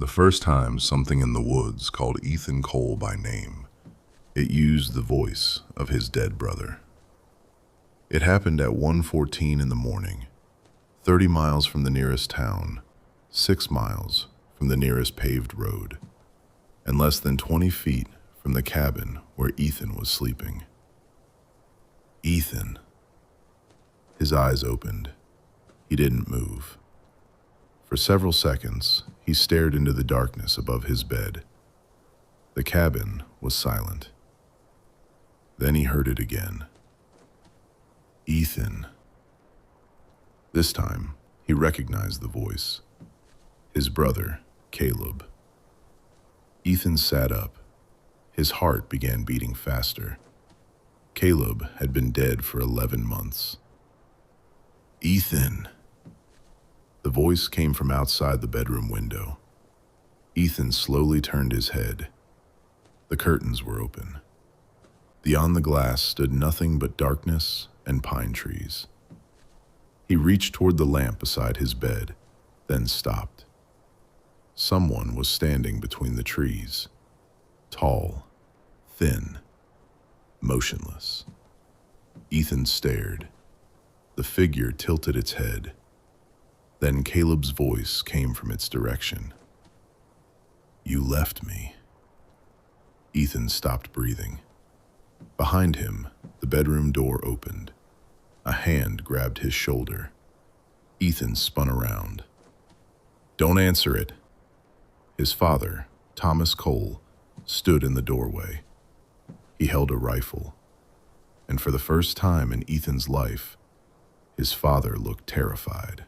The first time something in the woods called Ethan Cole by name, it used the voice of his dead brother. It happened at 1:14 in the morning, 30 miles from the nearest town, 6 miles from the nearest paved road, and less than 20 feet from the cabin where Ethan was sleeping. Ethan. His eyes opened. He didn't move. For several seconds, he stared into the darkness above his bed. The cabin was silent. Then he heard it again. Ethan. This time, he recognized the voice. His brother, Caleb. Ethan sat up. His heart began beating faster. Caleb had been dead for 11 months. Ethan. The voice came from outside the bedroom window. Ethan slowly turned his head. The curtains were open. Beyond the glass stood nothing but darkness and pine trees. He reached toward the lamp beside his bed, then stopped. Someone was standing between the trees, tall, thin, motionless. Ethan stared. The figure tilted its head. Then Caleb's voice came from its direction. "You left me." Ethan stopped breathing. Behind him, the bedroom door opened. A hand grabbed his shoulder. Ethan spun around. "Don't answer it." His father, Thomas Cole, stood in the doorway. He held a rifle. And for the first time in Ethan's life, his father looked terrified.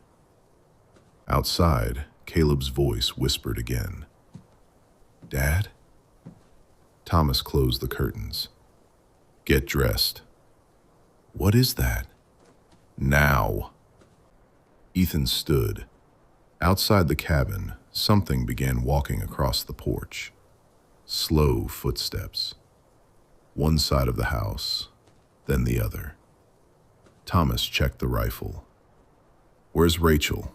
Outside, Caleb's voice whispered again. "Dad?" Thomas closed the curtains. "Get dressed." "What is that?" "Now." Ethan stood. Outside the cabin, something began walking across the porch. Slow footsteps. One side of the house, then the other. Thomas checked the rifle. "Where's Rachel?"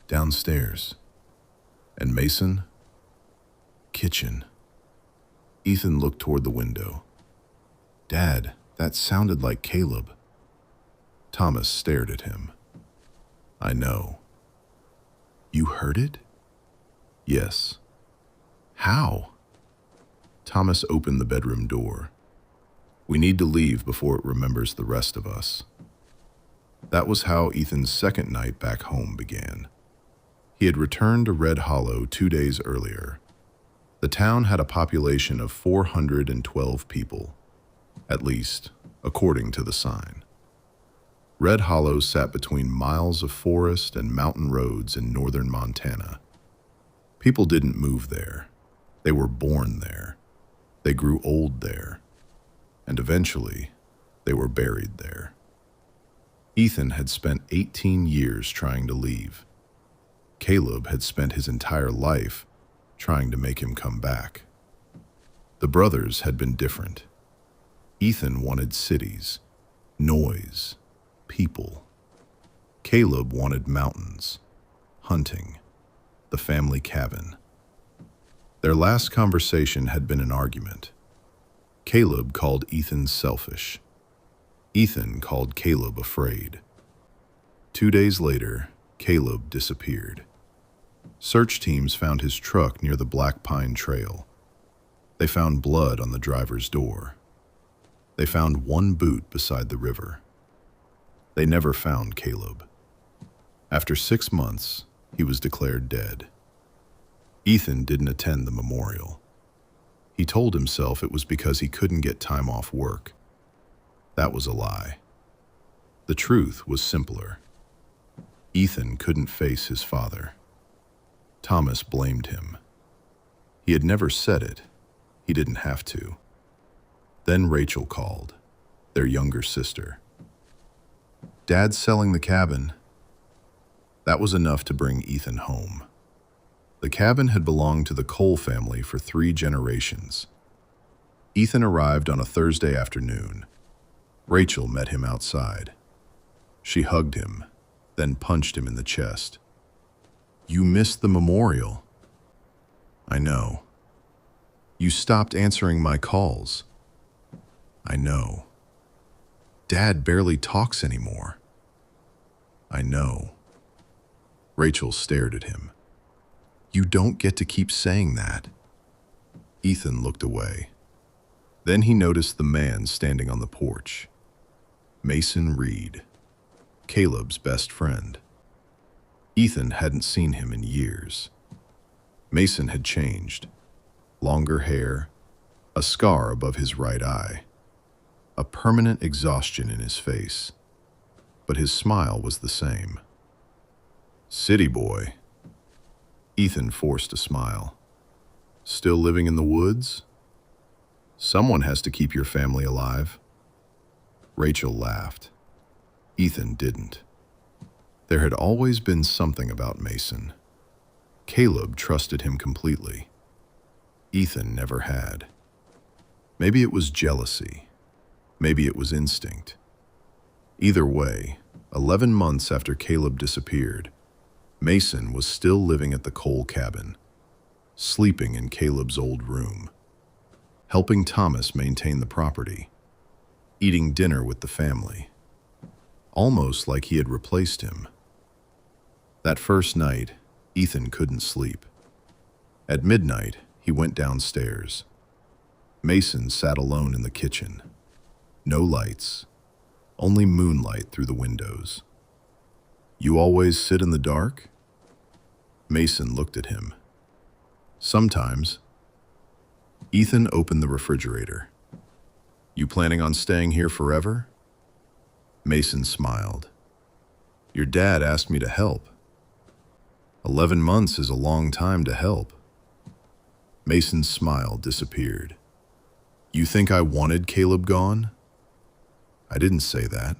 "Downstairs." "And Mason?" "Kitchen." Ethan looked toward the window. "Dad, that sounded like Caleb." Thomas stared at him. "I know." "You heard it?" "Yes." "How?" Thomas opened the bedroom door. "We need to leave before it remembers the rest of us." That was how Ethan's second night back home began. He had returned to Red Hollow 2 days earlier. The town had a population of 412 people, at least, according to the sign. Red Hollow sat between miles of forest and mountain roads in northern Montana. People didn't move there. They were born there. They grew old there. And eventually, they were buried there. Ethan had spent 18 years trying to leave. Caleb had spent his entire life trying to make him come back. The brothers had been different. Ethan wanted cities, noise, people. Caleb wanted mountains, hunting, the family cabin. Their last conversation had been an argument. Caleb called Ethan selfish. Ethan called Caleb afraid. 2 days later, Caleb disappeared. Search teams found his truck near the Black Pine Trail. They found blood on the driver's door. They found one boot beside the river. They never found Caleb. After 6 months, he was declared dead. Ethan didn't attend the memorial. He told himself it was because he couldn't get time off work. That was a lie. The truth was simpler. Ethan couldn't face his father. Thomas blamed him. He had never said it. He didn't have to. Then Rachel called, their younger sister. "Dad's selling the cabin." That was enough to bring Ethan home. The cabin had belonged to the Cole family for 3 generations. Ethan arrived on a Thursday afternoon. Rachel met him outside. She hugged him, then punched him in the chest. "You missed the memorial." I know. You stopped answering my calls. I know. Dad barely talks anymore. I know. Rachel stared at him. You don't get to keep saying that. Ethan looked away. Then he noticed the man standing on the porch. Mason Reed, Caleb's best friend. Ethan hadn't seen him in years. Mason had changed. Longer hair, a scar above his right eye, a permanent exhaustion in his face. But his smile was the same. City boy. Ethan forced a smile. Still living in the woods? Someone has to keep your family alive. Rachel laughed. Ethan didn't. There had always been something about Mason. Caleb trusted him completely. Ethan never had. Maybe it was jealousy. Maybe it was instinct. Either way, 11 months after Caleb disappeared, Mason was still living at the coal cabin, sleeping in Caleb's old room, helping Thomas maintain the property, eating dinner with the family, almost like he had replaced him. That first night, Ethan couldn't sleep. At midnight, he went downstairs. Mason sat alone in the kitchen. No lights, only moonlight through the windows. You always sit in the dark? Mason looked at him. Sometimes. Ethan opened the refrigerator. You planning on staying here forever? Mason smiled. Your dad asked me to help. 11 months is a long time to help. Mason's smile disappeared. You think I wanted Caleb gone? I didn't say that.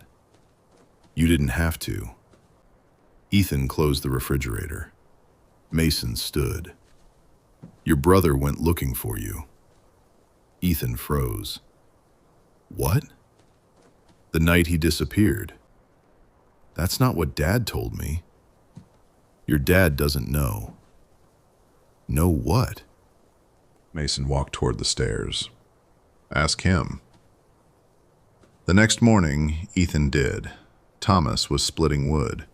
You didn't have to. Ethan closed the refrigerator. Mason stood. Your brother went looking for you. Ethan froze. What? The night he disappeared. That's not what Dad told me. Your dad doesn't know. Know what? Mason walked toward the stairs. Ask him. The next morning, Ethan did. Thomas was splitting wood.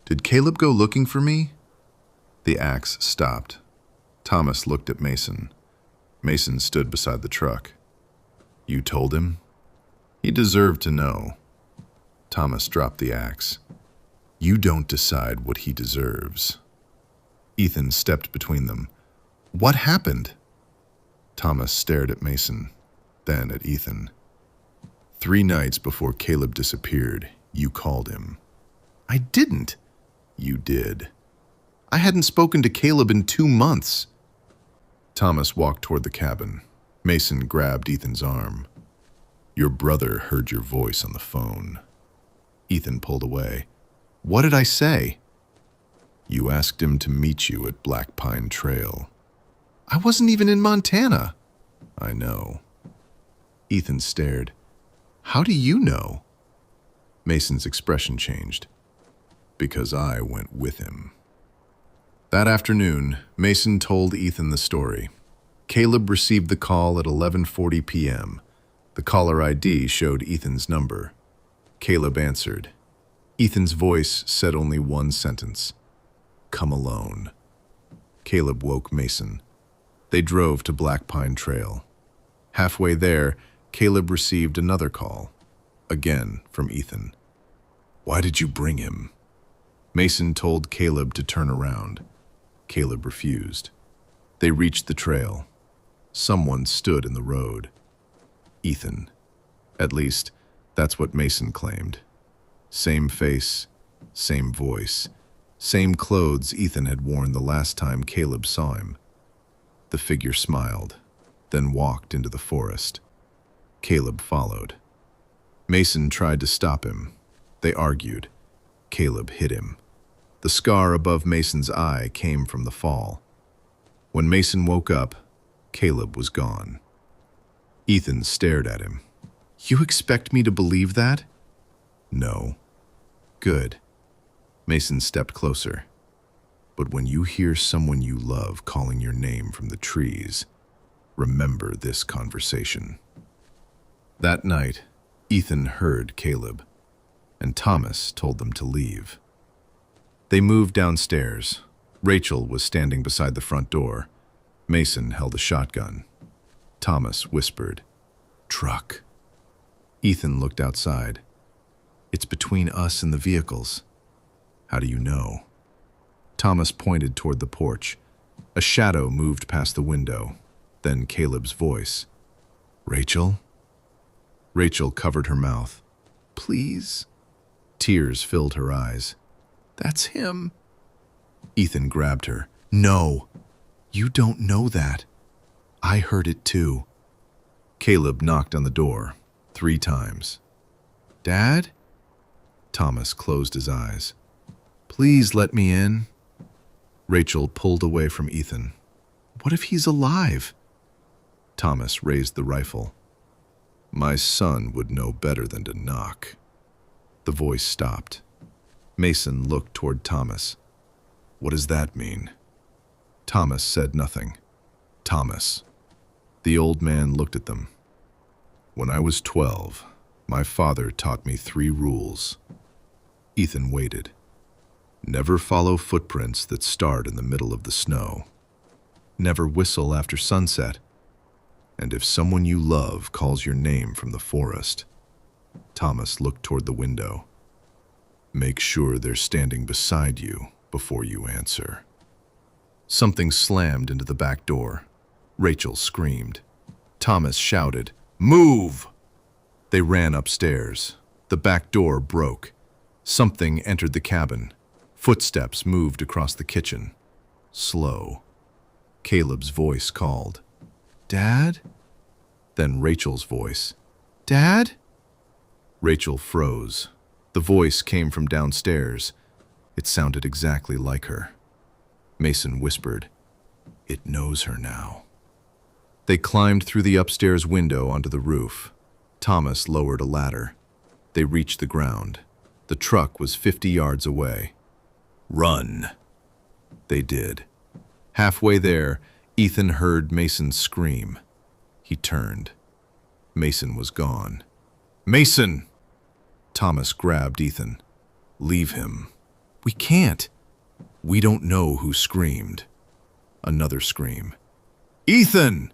Did Caleb go looking for me? The axe stopped. Thomas looked at Mason. Mason stood beside the truck. You told him? He deserved to know. Thomas dropped the axe. You don't decide what he deserves. Ethan stepped between them. What happened? Thomas stared at Mason, then at Ethan. 3 nights before Caleb disappeared, you called him. I didn't. You did. I hadn't spoken to Caleb in 2 months. Thomas walked toward the cabin. Mason grabbed Ethan's arm. Your brother heard your voice on the phone. Ethan pulled away. What did I say? You asked him to meet you at Black Pine Trail. I wasn't even in Montana. I know. Ethan stared. How do you know? Mason's expression changed. Because I went with him. That afternoon, Mason told Ethan the story. Caleb received the call at 11:40 p.m. The caller ID showed Ethan's number. Caleb answered. Ethan's voice said only one sentence. Come alone. Caleb woke Mason. They drove to Black Pine Trail. Halfway there, Caleb received another call. Again from Ethan. Why did you bring him? Mason told Caleb to turn around. Caleb refused. They reached the trail. Someone stood in the road. Ethan. At least, that's what Mason claimed. Same face, same voice, same clothes Ethan had worn the last time Caleb saw him. The figure smiled, then walked into the forest. Caleb followed. Mason tried to stop him. They argued. Caleb hit him. The scar above Mason's eye came from the fall. When Mason woke up, Caleb was gone. Ethan stared at him. You expect me to believe that? No. Good. Mason stepped closer. But when you hear someone you love calling your name from the trees, remember this conversation. That night, Ethan heard Caleb, and Thomas told them to leave. They moved downstairs. Rachel was standing beside the front door. Mason held a shotgun. Thomas whispered, "Truck." Ethan looked outside. "It's between us and the vehicles." "How do you know?" Thomas pointed toward the porch. A shadow moved past the window. Then Caleb's voice. "Rachel?" Rachel covered her mouth. "Please?" Tears filled her eyes. "That's him." Ethan grabbed her. "No, you don't know that. I heard it too." Caleb knocked on the door 3 times. "Dad?" Thomas closed his eyes. "Please let me in." Rachel pulled away from Ethan. "What if he's alive?" Thomas raised the rifle. "My son would know better than to knock." The voice stopped. Mason looked toward Thomas. "What does that mean?" Thomas said nothing. "Thomas." The old man looked at them. "When I was 12, my father taught me 3 rules." Ethan waited. Never follow footprints that start in the middle of the snow. Never whistle after sunset. And if someone you love calls your name from the forest, Thomas looked toward the window. Make sure they're standing beside you before you answer. Something slammed into the back door. Rachel screamed. Thomas shouted, "Move!" They ran upstairs. The back door broke. Something entered the cabin. Footsteps moved across the kitchen. Slow. Caleb's voice called, "Dad?" Then Rachel's voice, "Dad?" Rachel froze. The voice came from downstairs. It sounded exactly like her. Mason whispered, "It knows her now." They climbed through the upstairs window onto the roof. Thomas lowered a ladder. They reached the ground. The truck was 50 yards away. "Run!" They did. Halfway there, Ethan heard Mason scream. He turned. Mason was gone. "Mason!" Thomas grabbed Ethan. "Leave him." "We can't." "We don't know who screamed." Another scream. "Ethan!"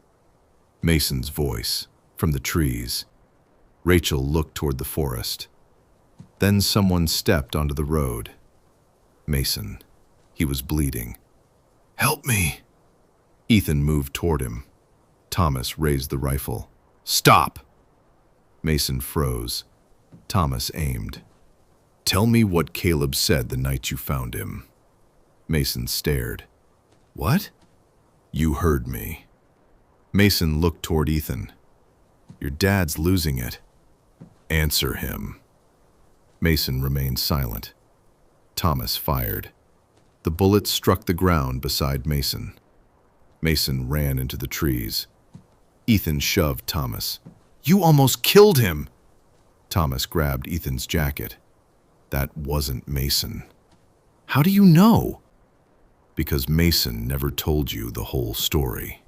Mason's voice, from the trees. Rachel looked toward the forest. Then someone stepped onto the road. Mason. He was bleeding. "Help me!" Ethan moved toward him. Thomas raised the rifle. "Stop!" Mason froze. Thomas aimed. "Tell me what Caleb said the night you found him." Mason stared. "What?" "You heard me." Mason looked toward Ethan. "Your dad's losing it." "Answer him." Mason remained silent. Thomas fired. The bullet struck the ground beside Mason. Mason ran into the trees. Ethan shoved Thomas. "You almost killed him!" Thomas grabbed Ethan's jacket. "That wasn't Mason." "How do you know?" "Because Mason never told you the whole story."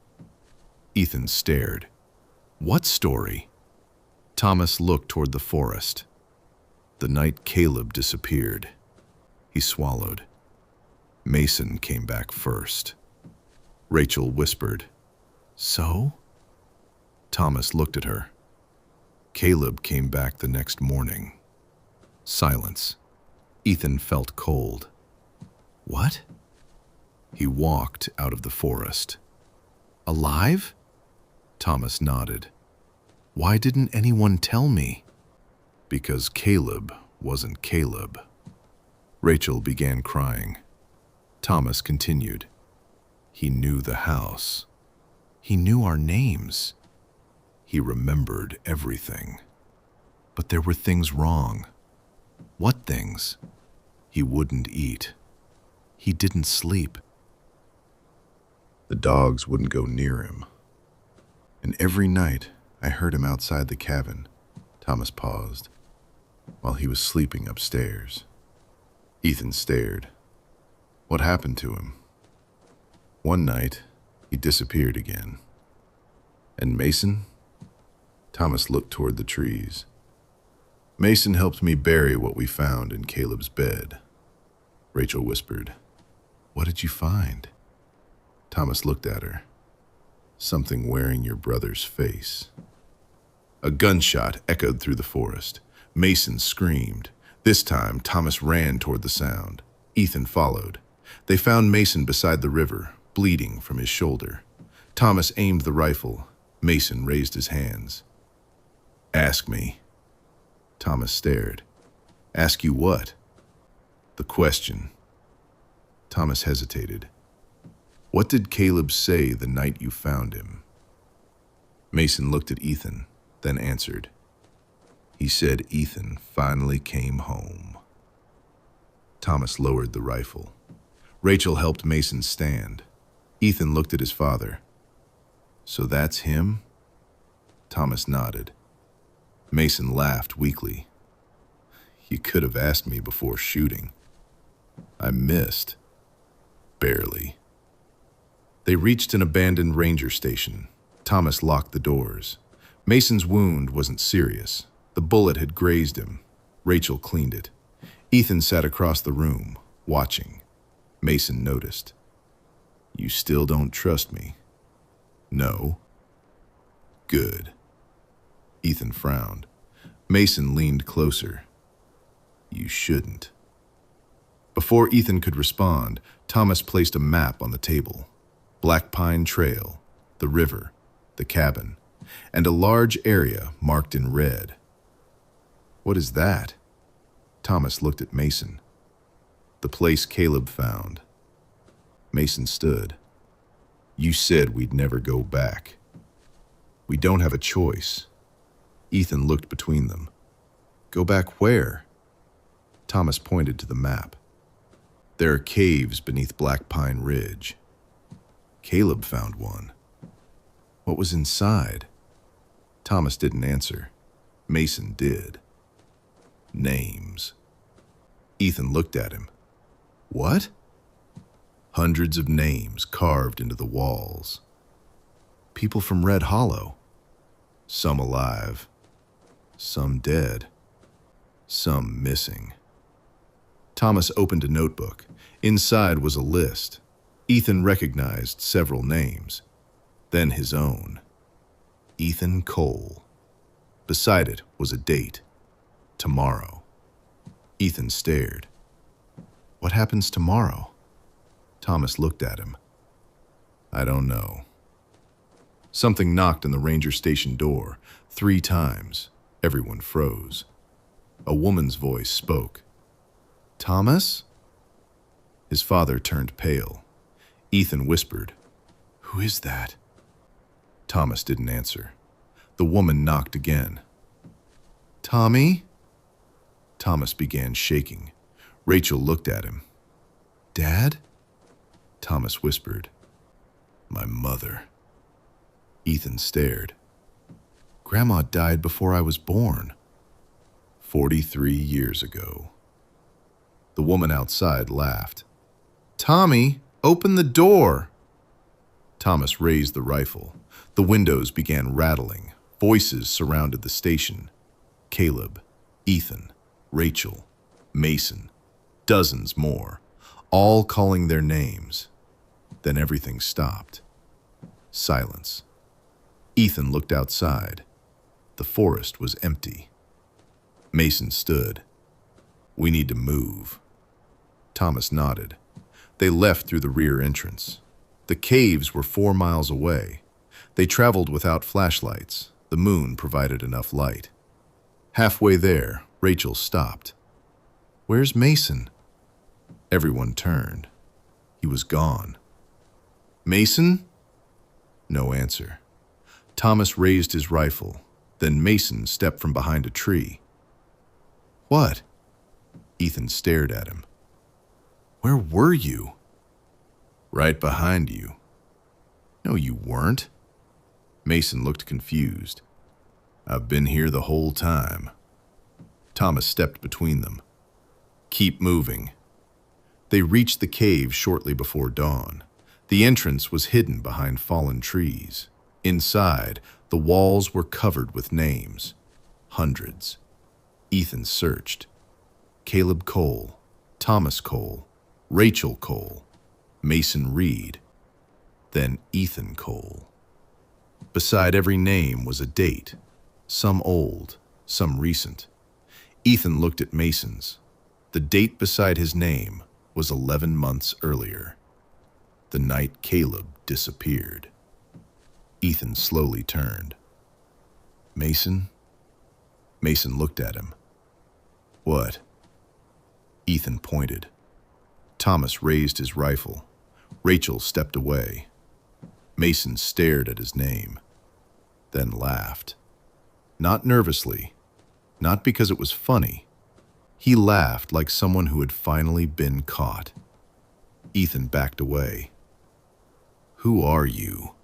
Ethan stared. "What story?" Thomas looked toward the forest. "The night Caleb disappeared." He swallowed. "Mason came back first." Rachel whispered, "So?" Thomas looked at her. "Caleb came back the next morning." Silence. Ethan felt cold. "What?" "He walked out of the forest." "Alive?" Thomas nodded. "Why didn't anyone tell me?" "Because Caleb wasn't Caleb." Rachel began crying. Thomas continued. "He knew the house. He knew our names. He remembered everything. But there were things wrong." "What things?" "He wouldn't eat. He didn't sleep. The dogs wouldn't go near him. And every night I heard him outside the cabin." Thomas paused. "While he was sleeping upstairs." Ethan stared. What happened to him? One night, he disappeared again. And Mason? Thomas looked toward the trees. Mason helped me bury what we found in Caleb's bed. Rachel whispered. What did you find? Thomas looked at her. Something wearing your brother's face. A gunshot echoed through the forest. Mason screamed. This time, Thomas ran toward the sound. Ethan followed. They found Mason beside the river, bleeding from his shoulder. Thomas aimed the rifle. Mason raised his hands. Ask me. Thomas stared. Ask you what? The question. Thomas hesitated. What did Caleb say the night you found him? Mason looked at Ethan, then answered. He said Ethan finally came home. Thomas lowered the rifle. Rachel helped Mason stand. Ethan looked at his father. So that's him? Thomas nodded. Mason laughed weakly. You could have asked me before shooting. I missed. Barely. They reached an abandoned ranger station. Thomas locked the doors. Mason's wound wasn't serious. The bullet had grazed him. Rachel cleaned it. Ethan sat across the room, watching. Mason noticed. You still don't trust me? No. Good. Ethan frowned. Mason leaned closer. You shouldn't. Before Ethan could respond, Thomas placed a map on the table. Black Pine Trail, the river, the cabin, and a large area marked in red. What is that? Thomas looked at Mason. The place Caleb found. Mason stood. You said we'd never go back. We don't have a choice. Ethan looked between them. Go back where? Thomas pointed to the map. There are caves beneath Black Pine Ridge. Caleb found one. What was inside? Thomas didn't answer. Mason did. Names. Ethan looked at him. What? Hundreds of names carved into the walls. People from Red Hollow. Some alive. Some dead. Some missing. Thomas opened a notebook. Inside was a list. Ethan recognized several names. Then his own. Ethan Cole. Beside it was a date. Tomorrow. Ethan stared. What happens tomorrow? Thomas looked at him. I don't know. Something knocked on the ranger station door 3 times. Everyone froze. A woman's voice spoke. Thomas? His father turned pale. Ethan whispered, Who is that? Thomas didn't answer. The woman knocked again. Tommy? Thomas began shaking. Rachel looked at him. Dad? Thomas whispered, My mother. Ethan stared. Grandma died before I was born. 43 years ago. The woman outside laughed. Tommy, open the door! Thomas raised the rifle. The windows began rattling. Voices surrounded the station. Caleb, Ethan, Rachel, Mason, dozens more, all calling their names. Then everything stopped. Silence. Ethan looked outside. The forest was empty. Mason stood. We need to move. Thomas nodded. They left through the rear entrance. The caves were 4 miles away. They traveled without flashlights. The moon provided enough light. Halfway there, Rachel stopped. Where's Mason? Everyone turned. He was gone. Mason? No answer. Thomas raised his rifle. Then Mason stepped from behind a tree. What? Ethan stared at him. Where were you? Right behind you. No, you weren't. Mason looked confused. I've been here the whole time. Thomas stepped between them. Keep moving. They reached the cave shortly before dawn. The entrance was hidden behind fallen trees. Inside, the walls were covered with names. Hundreds. Ethan searched. Caleb Cole, Thomas Cole, Rachel Cole, Mason Reed, then Ethan Cole. Beside every name was a date, some old, some recent. Ethan looked at Mason's. The date beside his name was 11 months earlier, the night Caleb disappeared. Ethan slowly turned. Mason? Mason looked at him. What? Ethan pointed. Thomas raised his rifle. Rachel stepped away. Mason stared at his name, then laughed. Not nervously, not because it was funny. He laughed like someone who had finally been caught. Ethan backed away. Who are you?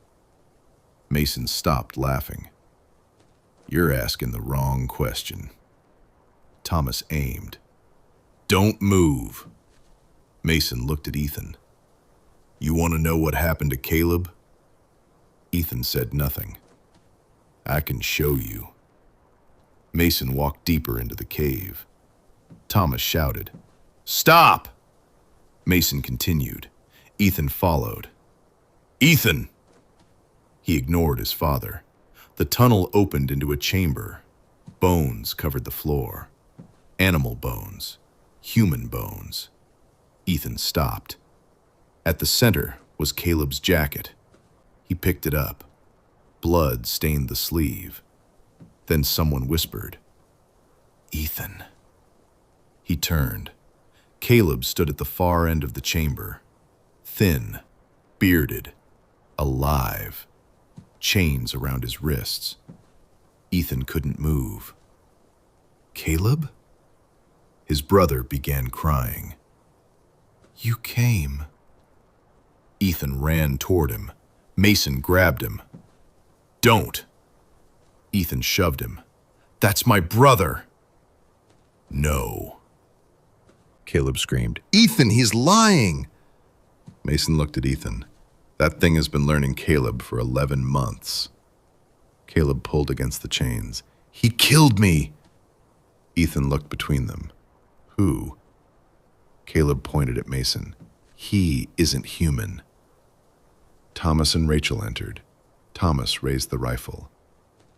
Mason stopped laughing. You're asking the wrong question. Thomas aimed. Don't move. Mason looked at Ethan. You want to know what happened to Caleb? Ethan said nothing. I can show you. Mason walked deeper into the cave. Thomas shouted, Stop! Mason continued. Ethan followed. Ethan! He ignored his father. The tunnel opened into a chamber. Bones covered the floor. Animal bones. Human bones. Ethan stopped. At the center was Caleb's jacket. He picked it up. Blood stained the sleeve. Then someone whispered, Ethan. He turned. Caleb stood at the far end of the chamber. Thin, bearded, alive. Chains around his wrists. Ethan couldn't move. Caleb? His brother began crying. You came. Ethan ran toward him. Mason grabbed him. Don't. Ethan shoved him. That's my brother. No. Caleb screamed. Ethan, he's lying. Mason looked at Ethan. That thing has been learning Caleb for 11 months. Caleb pulled against the chains. He killed me. Ethan looked between them. Who? Caleb pointed at Mason. He isn't human. Thomas and Rachel entered. Thomas raised the rifle.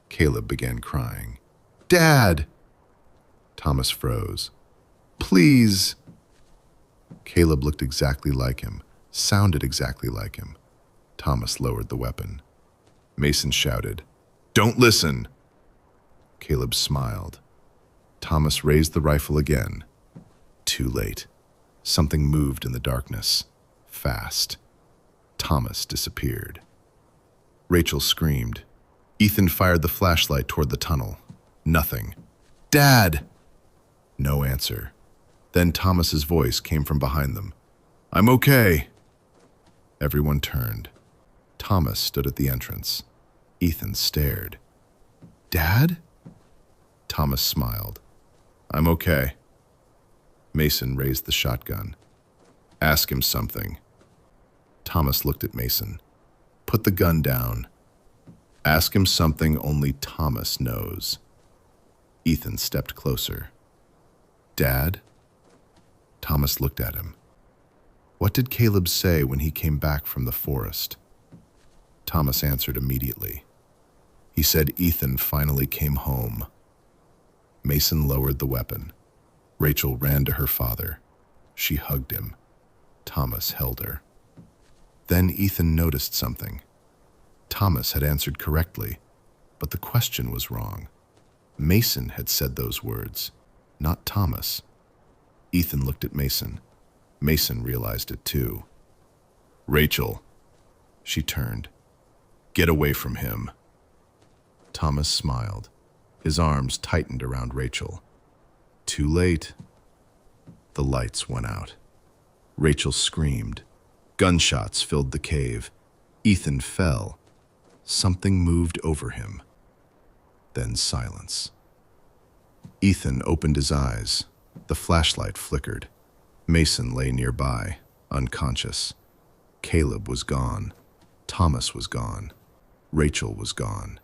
Caleb began crying. Dad! Thomas froze. Please! Caleb looked exactly like him, sounded exactly like him. Thomas lowered the weapon. Mason shouted, Don't listen! Caleb smiled. Thomas raised the rifle again. Too late. Something moved in the darkness. Fast. Thomas disappeared. Rachel screamed. Ethan fired the flashlight toward the tunnel. Nothing. Dad! No answer. Then Thomas's voice came from behind them. I'm okay. Everyone turned. Thomas stood at the entrance. Ethan stared. Dad? Thomas smiled. I'm okay. Mason raised the shotgun. Ask him something. Thomas looked at Mason. Put the gun down. Ask him something only Thomas knows. Ethan stepped closer. Dad? Thomas looked at him. What did Caleb say when he came back from the forest? Thomas answered immediately. He said Ethan finally came home. Mason lowered the weapon. Rachel ran to her father. She hugged him. Thomas held her. Then Ethan noticed something. Thomas had answered correctly, but the question was wrong. Mason had said those words, not Thomas. Ethan looked at Mason. Mason realized it too. Rachel. She turned. Get away from him. Thomas smiled. His arms tightened around Rachel. Too late. The lights went out. Rachel screamed. Gunshots filled the cave. Ethan fell. Something moved over him. Then silence. Ethan opened his eyes. The flashlight flickered. Mason lay nearby, unconscious. Caleb was gone. Thomas was gone. Rachel was gone.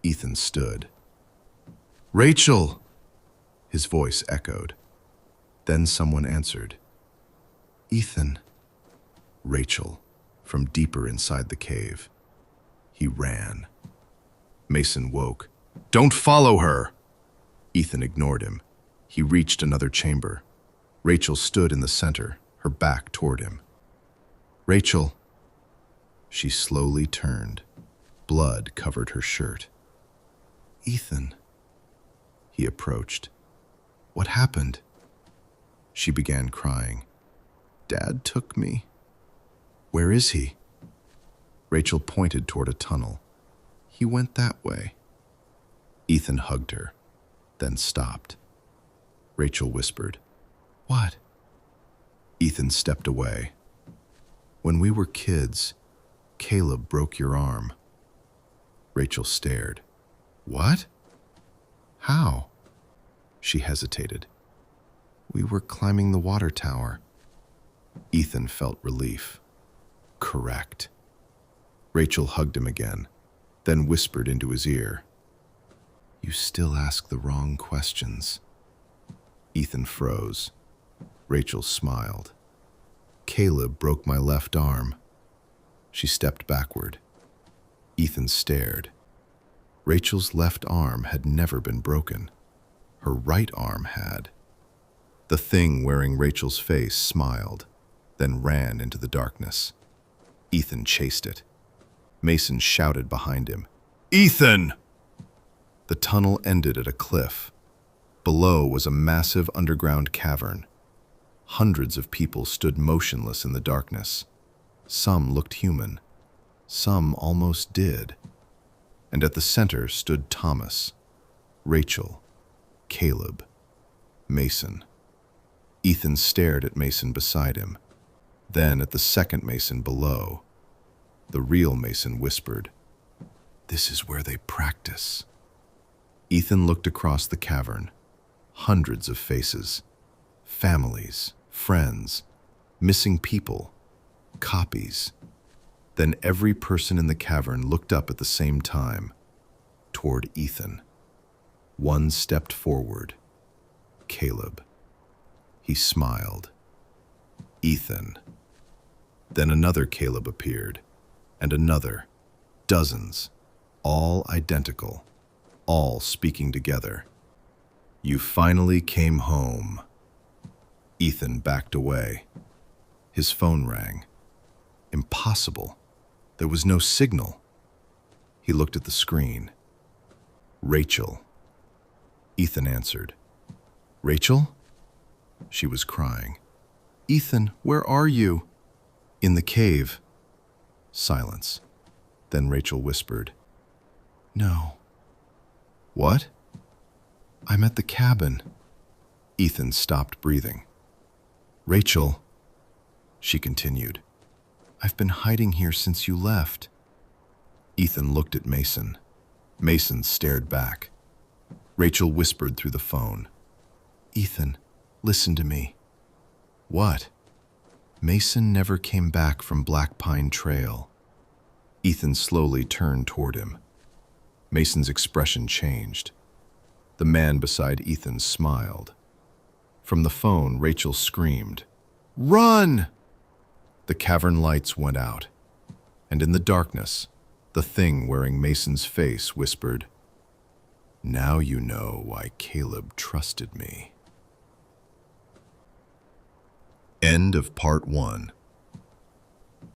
Ethan stood. "Rachel!" His voice echoed. Then someone answered. "Ethan." Rachel, from deeper inside the cave. He ran. Mason woke. "Don't follow her!" Ethan ignored him. He reached another chamber. Rachel stood in the center, her back toward him. "Rachel." She slowly turned. Blood covered her shirt. "Ethan." He approached. "What happened?" She began crying. "Dad took me." "Where is he?" Rachel pointed toward a tunnel. "He went that way." Ethan hugged her, then stopped. Rachel whispered, "What?" Ethan stepped away. "When we were kids, Caleb broke your arm." Rachel stared. "What? How?" She hesitated. "We were climbing the water tower." Ethan felt relief. Correct. Rachel hugged him again, then whispered into his ear, "You still ask the wrong questions." Ethan froze. Rachel smiled. "Caleb broke my left arm." She stepped backward. Ethan stared. Rachel's left arm had never been broken. Her right arm had. The thing wearing Rachel's face smiled, then ran into the darkness. Ethan chased it. Mason shouted behind him, "Ethan!" The tunnel ended at a cliff. Below was a massive underground cavern. Hundreds of people stood motionless in the darkness. Some looked human. Some almost did. And at the center stood Thomas, Rachel, Caleb, Mason. Ethan stared at Mason beside him, then at the second Mason below. The real Mason whispered, "This is where they practice." Ethan looked across the cavern. Hundreds of faces. Families, friends, missing people, copies. Then every person in the cavern looked up at the same time, toward Ethan. One stepped forward. Caleb. He smiled. Ethan. Then another Caleb appeared, and another. Dozens, all identical, all speaking together. "You finally came home." Ethan backed away. His phone rang. Impossible. There was no signal. He looked at the screen. "Rachel." Ethan answered. "Rachel?" She was crying. "Ethan, where are you?" "In the cave." Silence. Then Rachel whispered, "No." "What?" "I'm at the cabin." Ethan stopped breathing. "Rachel," she continued, "I've been hiding here since you left." Ethan looked at Mason. Mason stared back. Rachel whispered through the phone, "Ethan, listen to me." "What?" "Mason never came back from Black Pine Trail." Ethan slowly turned toward him. Mason's expression changed. The man beside Ethan smiled. From the phone, Rachel screamed, "Run!" The cavern lights went out, and in the darkness, the thing wearing Mason's face whispered, "Now you know why Caleb trusted me." End of part 1.